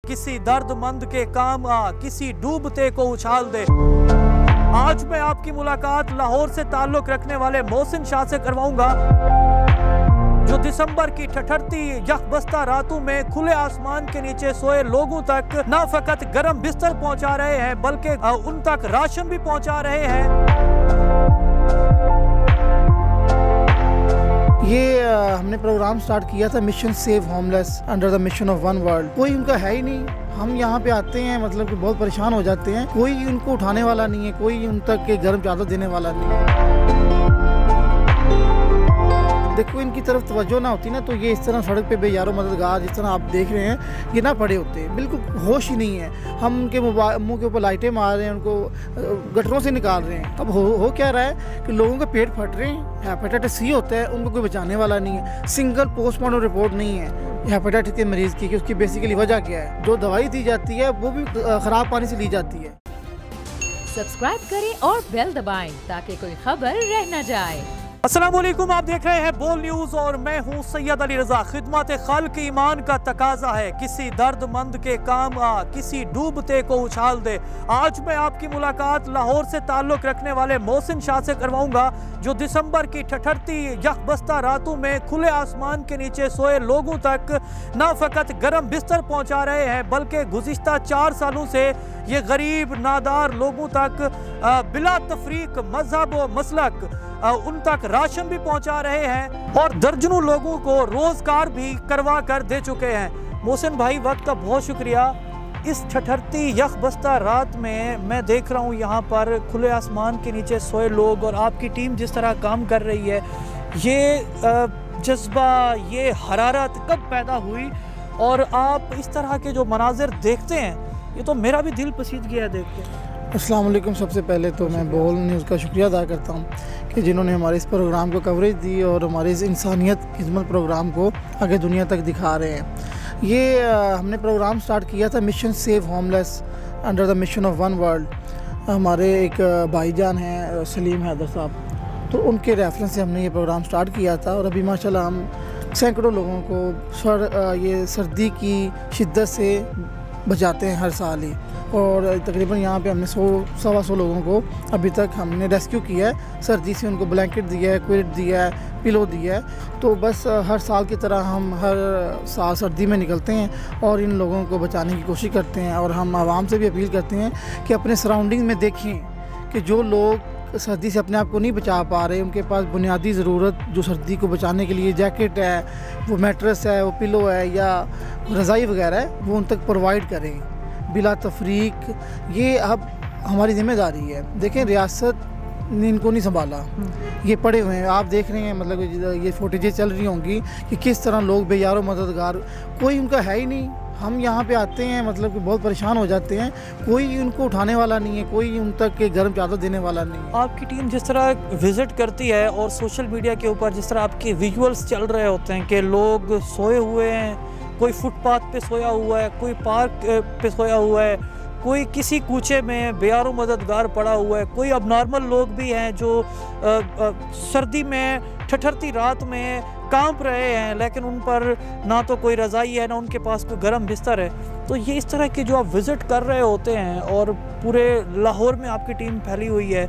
किसी दर्दमंद के काम आ, किसी डूबते को उछाल दे। आज मैं आपकी मुलाकात लाहौर से ताल्लुक रखने वाले मोहसिन शाह से करवाऊंगा, जो दिसंबर की ठठरती यकबस्ता रातों में खुले आसमान के नीचे सोए लोगों तक न फकत गर्म बिस्तर पहुंचा रहे हैं बल्कि उन तक राशन भी पहुंचा रहे हैं। ये हमने प्रोग्राम स्टार्ट किया था mission save homeless under the mission of one world. कोई उनका है ही नहीं। हम यहाँ पे आते हैं मतलब कि बहुत परेशान हो जाते हैं, कोई उनको उठाने वाला नहीं है, कोई उन तक के गर्म चादर देने वाला नहीं है। देखो इनकी तरफ तवज्जो ना होती ना तो ये इस तरह सड़क पे बेयारो मददगार जिस तरह आप देख रहे हैं ये ना पड़े होते, बिल्कुल होश ही नहीं है। हम उनके मुंह के ऊपर लाइटें मार रहे हैं, उनको गटरों से निकाल रहे हैं। अब हो क्या रहा है कि लोगों के पेट फट रहे हैं, हेपेटाइटिस सी होता है, उनको कोई बचाने वाला नहीं है। सिंगल पोस्टमार्टम रिपोर्ट नहीं है हेपेटाइटिस के मरीज़ की कि उसकी बेसिकली वजह क्या है। जो दवाई दी जाती है वो भी ख़राब पानी से ली जाती है। सब्सक्राइब करें और बेल दबाएं ताकि कोई खबर रह न जाए। अस्सलामुअलैकुम, आप देख रहे हैं बोल न्यूज और मैं हूं सैयद अली रजा। खिदमत खल्क ईमान का तकाजा है, किसी दर्दमंद के काम आ, किसी डूबते को उछाल दे। आज मैं आपकी मुलाकात लाहौर से ताल्लुक रखने वाले मोहसिन शाह से करवाऊंगा, जो दिसंबर की ठठरती यकबस्ता रातों में खुले आसमान के नीचे सोए लोगों तक न फकत गर्म बिस्तर पहुंचा रहे हैं बल्कि गुज़िश्ता 4 सालों से ये गरीब नादार लोगों तक बिला तफरीक मजहब व मसलक उन तक राशन भी पहुंचा रहे हैं और दर्जनों लोगों को रोजगार भी करवा कर दे चुके हैं। मोहसिन भाई, वक्त का बहुत शुक्रिया। इस ठठरती यकबस्ता रात में मैं देख रहा हूं यहाँ पर खुले आसमान के नीचे सोए लोग और आपकी टीम जिस तरह काम कर रही है, ये जज्बा, ये हरारत कब पैदा हुई और आप इस तरह के जो मनाजिर देखते हैं ये तो मेरा भी दिल पसीज गया है देख के। अस्सलाम वालेकुम। सबसे पहले तो मैं बोल न्यूज़ का शुक्रिया अदा करता हूँ कि जिन्होंने हमारे इस प्रोग्राम को कवरेज दी और हमारे इस इंसानियत खिदमत प्रोग्राम को आगे दुनिया तक दिखा रहे हैं। ये हमने प्रोग्राम स्टार्ट किया था mission save homeless under the mission of one world. हमारे एक भाईजान हैं सलीम हैदर साहब, तो उनके रेफरेंस से हमने ये प्रोग्राम स्टार्ट किया था और अभी माशाल्लाह हम सैकड़ों लोगों को ये सर्दी की शिद्दत से बचाते हैं हर साल ही। और तकरीबन यहाँ पे हमने 100-125 लोगों को अभी तक हमने रेस्क्यू किया है। सर्दी से उनको ब्लैंकेट दिया है, क्विट दिया है, पिलो दिया है। तो बस हर साल की तरह हम हर साल सर्दी में निकलते हैं और इन लोगों को बचाने की कोशिश करते हैं। और हम आवाम से भी अपील करते हैं कि अपने सराउंडिंग में देखें कि जो लोग सर्दी से अपने आप को नहीं बचा पा रहे, उनके पास बुनियादी ज़रूरत जो सर्दी को बचाने के लिए जैकेट है, वो मैट्रेस है, वो पिलो है या रज़ाई वगैरह है, वो उन तक प्रोवाइड करें बिला तफरीक। ये अब हमारी ज़िम्मेदारी है। देखें रियासत ने इनको नहीं संभाला, ये पड़े हुए हैं। आप देख रहे हैं मतलब ये फुटेजें चल रही होंगी कि किस तरह लोग बेयारो मददगार, कोई उनका है ही नहीं। हम यहाँ पे आते हैं मतलब कि बहुत परेशान हो जाते हैं, कोई उनको उठाने वाला नहीं है, कोई उन तक के गर्म चादर देने वाला नहीं है। आपकी टीम जिस तरह विज़िट करती है और सोशल मीडिया के ऊपर जिस तरह आपके विजुअल्स चल रहे होते हैं कि लोग सोए हुए हैं, कोई फुटपाथ पे सोया हुआ है, कोई पार्क पे सोया हुआ है, कोई किसी कूचे में बेयारो मददगार पड़ा हुआ है, कोई अब नॉर्मल लोग भी हैं जो सर्दी में ठठरती रात में कांप रहे हैं, लेकिन उन पर ना तो कोई रज़ाई है ना उनके पास कोई गर्म बिस्तर है। तो ये इस तरह की जो आप विज़िट कर रहे होते हैं और पूरे लाहौर में आपकी टीम फैली हुई है,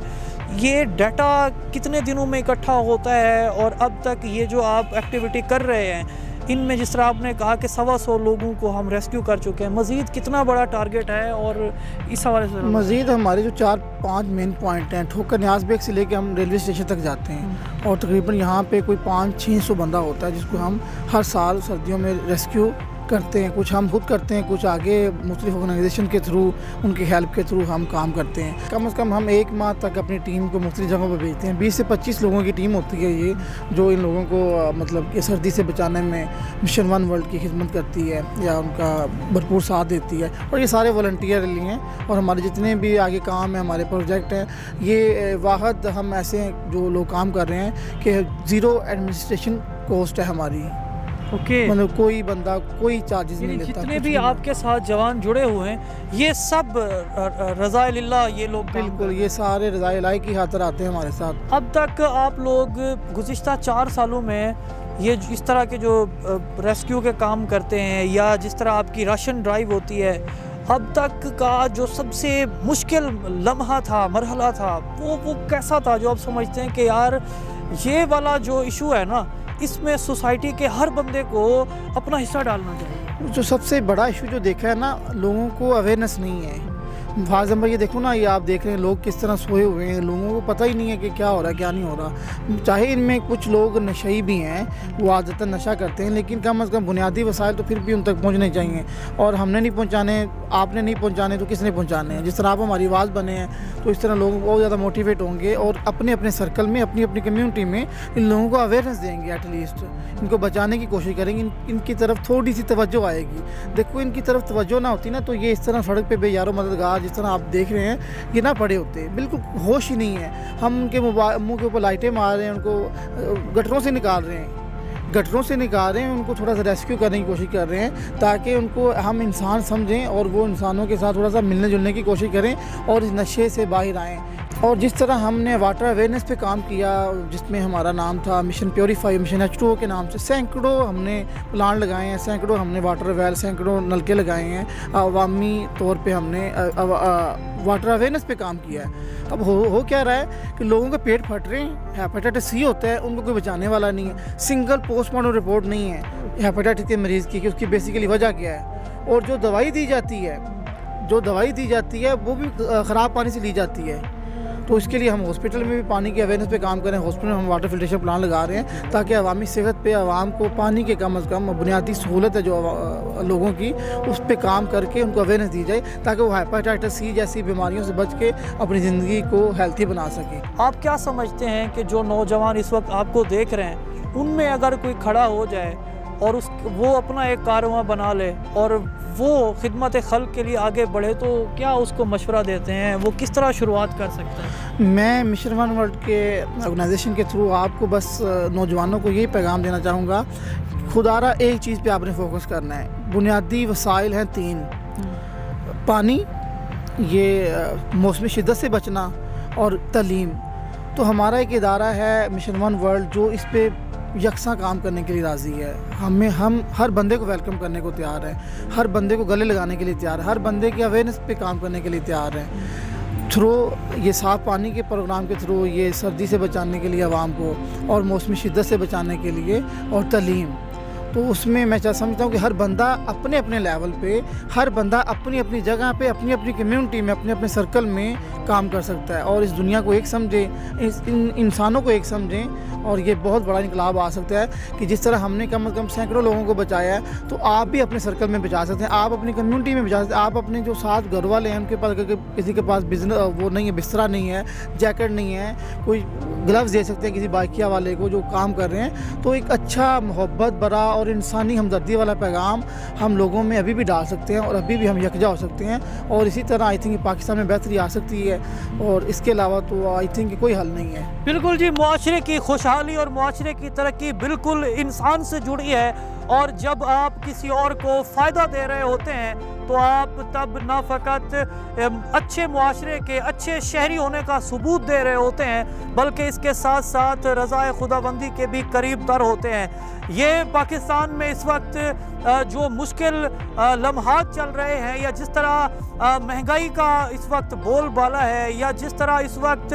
ये डाटा कितने दिनों में इकट्ठा होता है और अब तक ये जो आप एक्टिविटी कर रहे हैं इनमें जिस तरह आपने कहा कि 125 लोगों को हम रेस्क्यू कर चुके हैं, मज़ीद कितना बड़ा टारगेट है? और इस हवाले से मज़ीद हमारे जो 4-5 मेन पॉइंट हैं, ठोकर न्याज बेग से लेके हम रेलवे स्टेशन तक जाते हैं और तकरीबन यहाँ पे कोई 500-600 बंदा होता है जिसको हम हर साल सर्दियों में रेस्क्यू करते हैं। कुछ हम खुद करते हैं, कुछ आगे मुख्तलिफ ऑर्गेनाइजेशन के थ्रू, उनकी हेल्प के थ्रू हम काम करते हैं। कम से कम हम 1 माह तक अपनी टीम को मुख्तलिफ जगहों पर भेजते हैं। 20 से 25 लोगों की टीम होती है ये, जो इन लोगों को मतलब कि सर्दी से बचाने में मिशन वन वर्ल्ड की खिदमत करती है या उनका भरपूर साथ देती है। और ये सारे वॉलंटियर लिए हैं और हमारे जितने भी आगे काम है, हमारे प्रोजेक्ट हैं, ये वाहद हम ऐसे जो लोग काम कर रहे हैं कि 0 एडमिनिस्ट्रेशन कॉस्ट है हमारी। मतलब कोई बंदा कोई चार्जेस नहीं लेता। जितने भी आपके साथ जवान जुड़े हुए हैं ये सब रज़ाए लिल्लाह ये लोग? बिल्कुल, ये सारे रज़ाए इलाही की खातिर आते हैं हमारे साथ। अब तक आप लोग गुज़िश्ता 4 सालों में ये इस तरह के जो रेस्क्यू के काम करते हैं या जिस तरह आपकी राशन ड्राइव होती है, अब तक का जो सबसे मुश्किल लम्हा था, मरहला था, वो कैसा था जो आप समझते हैं कि यार ये वाला जो इशू है ना, इसमें सोसाइटी के हर बंदे को अपना हिस्सा डालना चाहिए? जो सबसे बड़ा इशू जो देखा है ना, लोगों को अवेयरनेस नहीं है। फाज नंबर ये देखो ना, ये आप देख रहे हैं लोग किस तरह सोए हुए हैं, लोगों को पता ही नहीं है कि क्या हो रहा है क्या नहीं हो रहा। चाहे इनमें कुछ लोग नशई भी हैं, वो आदतन नशा करते हैं, लेकिन कम अज़ कम बुनियादी वसाइल तो फिर भी उन तक पहुंचने चाहिए। और हमने नहीं पहुंचाने, आपने नहीं पहुंचाने तो किसने पहुंचाने हैं? जिस तरह आप हमारी आवाज़ बने हैं तो इस तरह लोग बहुत ज़्यादा मोटिवेट होंगे और अपने अपने सर्कल में, अपनी अपनी कम्यूनिटी में इन लोगों को अवेयरनेस देंगे, एटलीस्ट इनको बचाने की कोशिश करेंगे। इनकी तरफ थोड़ी सी तवज्जो आएगी। देखो, इनकी तरफ तवज्जो ना होती ना, तो ये इस तरह सड़क पे बेयारो मददगार जिस तरह आप देख रहे हैं, ये ना पड़े होते, बिल्कुल होश ही नहीं है। हम उनके मुंह के ऊपर लाइटें मार रहे हैं, उनको गटरों से निकाल रहे हैं, उनको थोड़ा सा रेस्क्यू करने की कोशिश कर रहे हैं ताकि उनको हम इंसान समझें और वो इंसानों के साथ थोड़ा सा मिलने जुलने की कोशिश करें और इस नशे से बाहर आएँ। और जिस तरह हमने वाटर अवेयरनेस पे काम किया, जिसमें हमारा नाम था मिशन प्योरीफाई, मिशन H2O के नाम से, सैकड़ों हमने प्लांट लगाए हैं, सैकड़ों हमने वाटर वेल, सैकड़ों नलके लगाए हैं। अवामी तौर पे हमने वाटर अवेयरनेस पे काम किया है। अब हो क्या रहा है कि लोगों के पेट फट रहे हैं, हेपेटाइटिस C होता है, उनको कोई बचाने वाला नहीं है। सिंगल पोस्टमार्टम रिपोर्ट नहीं है हेपेटाइटिस के मरीज़ की कि उसकी बेसिकली वजह क्या है। और जो दवाई दी जाती है वो भी ख़राब पानी से ली जाती है। तो इसके लिए हम हॉस्पिटल में भी पानी की अवेयरनेस पे काम करें। हॉस्पिटल में हम वाटर फिल्ट्रेशन प्लांट लगा रहे हैं ताकि अवामी सेहत पे, आवाम को पानी के कम अज़ कम बुनियादी सहूलत है जो लोगों की, उस पर काम करके उनको अवेयरनेस दी जाए ताकि वो हेपेटाइटिस C जैसी बीमारियों से बच के अपनी ज़िंदगी को हेल्थी बना सकें। आप क्या समझते हैं कि जो नौजवान इस वक्त आपको देख रहे हैं, उनमें अगर कोई खड़ा हो जाए और वो अपना एक कारवां बना ले और वो खिदमत खल्क के लिए आगे बढ़े, तो क्या उसको मशवरा देते हैं? वो किस तरह शुरुआत कर सकता है? मैं मिशन वन वर्ल्ड के ऑर्गेनाइजेशन के थ्रू आपको बस नौजवानों को यही पैगाम देना चाहूँगा, खुदारा एक चीज़ पे आपने फोकस करना है। बुनियादी वसाइल हैं 3, पानी, ये मौसमी शिद्दत से बचना और तालीम। तो हमारा एक इदारा है मिशन वन वर्ल्ड जो इस पे यकसा काम करने के लिए राज़ी है। हम हर बंदे को वेलकम करने को तैयार हैं, हर बंदे को गले लगाने के लिए तैयार है, हर बंदे की अवेयरनेस पे काम करने के लिए तैयार हैं। थ्रू ये साफ़ पानी के प्रोग्राम के थ्रू, ये सर्दी से बचाने के लिए आवाम को, और मौसमी शिद्दत से बचाने के लिए, और तालीम। तो उसमें मैं समझता हूँ कि हर बंदा अपने अपने लेवल पे, हर बंदा अपनी अपनी जगह पे, अपनी अपनी कम्युनिटी में, अपने अपने सर्कल में काम कर सकता है और इस दुनिया को एक समझे, इन इंसानों को एक समझें। और ये बहुत बड़ा इनकलाब आ सकता है कि जिस तरह हमने कम से कम सैकड़ों लोगों को बचाया है, तो आप भी अपने सर्कल में बचा सकते हैं, आप अपनी कम्युनिटी में बचा सकते हैं। आप अपने जो साथ घर वाले हैं उनके पास, किसी के पास बिजनेस वो नहीं है, बिस्तरा नहीं है, जैकेट नहीं है, कोई ग्लव्स दे सकते हैं किसी बाइकिया वाले को जो काम कर रहे हैं। तो एक अच्छा मोहब्बत भरा और इंसानी हमदर्दी वाला पैगाम हम लोगों में अभी भी डाल सकते हैं और अभी भी हम यकजा हो सकते हैं। और इसी तरह आई थिंक पाकिस्तान में बेहतरी आ सकती है और इसके अलावा तो आई थिंक कोई हल नहीं है। बिल्कुल जी, मुआशरे की खुशहाली और मुआशरे की तरक्की बिल्कुल इंसान से जुड़ी है और जब आप किसी और को फ़ायदा दे रहे होते हैं तो आप तब न फ़कत अच्छे मुआशरे के, अच्छे शहरी होने का सबूत दे रहे होते हैं, बल्कि इसके साथ साथ रज़ाए खुदाबंदी के भी करीब तर होते हैं। ये पाकिस्तान में इस वक्त जो मुश्किल लम्हात चल रहे हैं, या जिस तरह महंगाई का इस वक्त बोलबाला है, या जिस तरह इस वक्त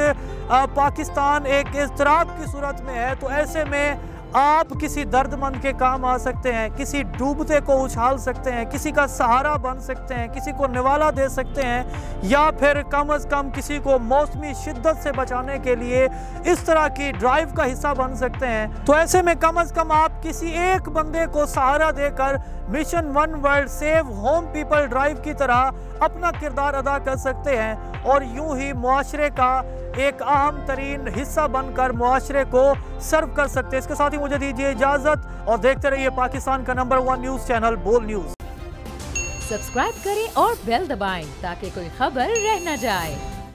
पाकिस्तान एक इज़्तिराब की सूरत में है, तो ऐसे में आप किसी दर्दमंद के काम आ सकते हैं, किसी डूबते को उछाल सकते हैं, किसी का सहारा बन सकते हैं, किसी को निवाला दे सकते हैं, या फिर कम अज़ कम किसी को मौसमी शिद्दत से बचाने के लिए इस तरह की ड्राइव का हिस्सा बन सकते हैं। तो ऐसे में कम अज़ कम आप किसी एक बंदे को सहारा देकर mission one world save home people drive की तरह अपना किरदार अदा कर सकते हैं और यूं ही मुआशरे का एक अहम तरीन हिस्सा बनकर मुआशरे को सर्व कर सकते हैं। इसके साथ ही मुझे दीजिए इजाज़त और देखते रहिए पाकिस्तान का नंबर 1 न्यूज़ चैनल बोल न्यूज़। सब्सक्राइब करें और बेल दबाएं ताकि कोई खबर रह न जाए।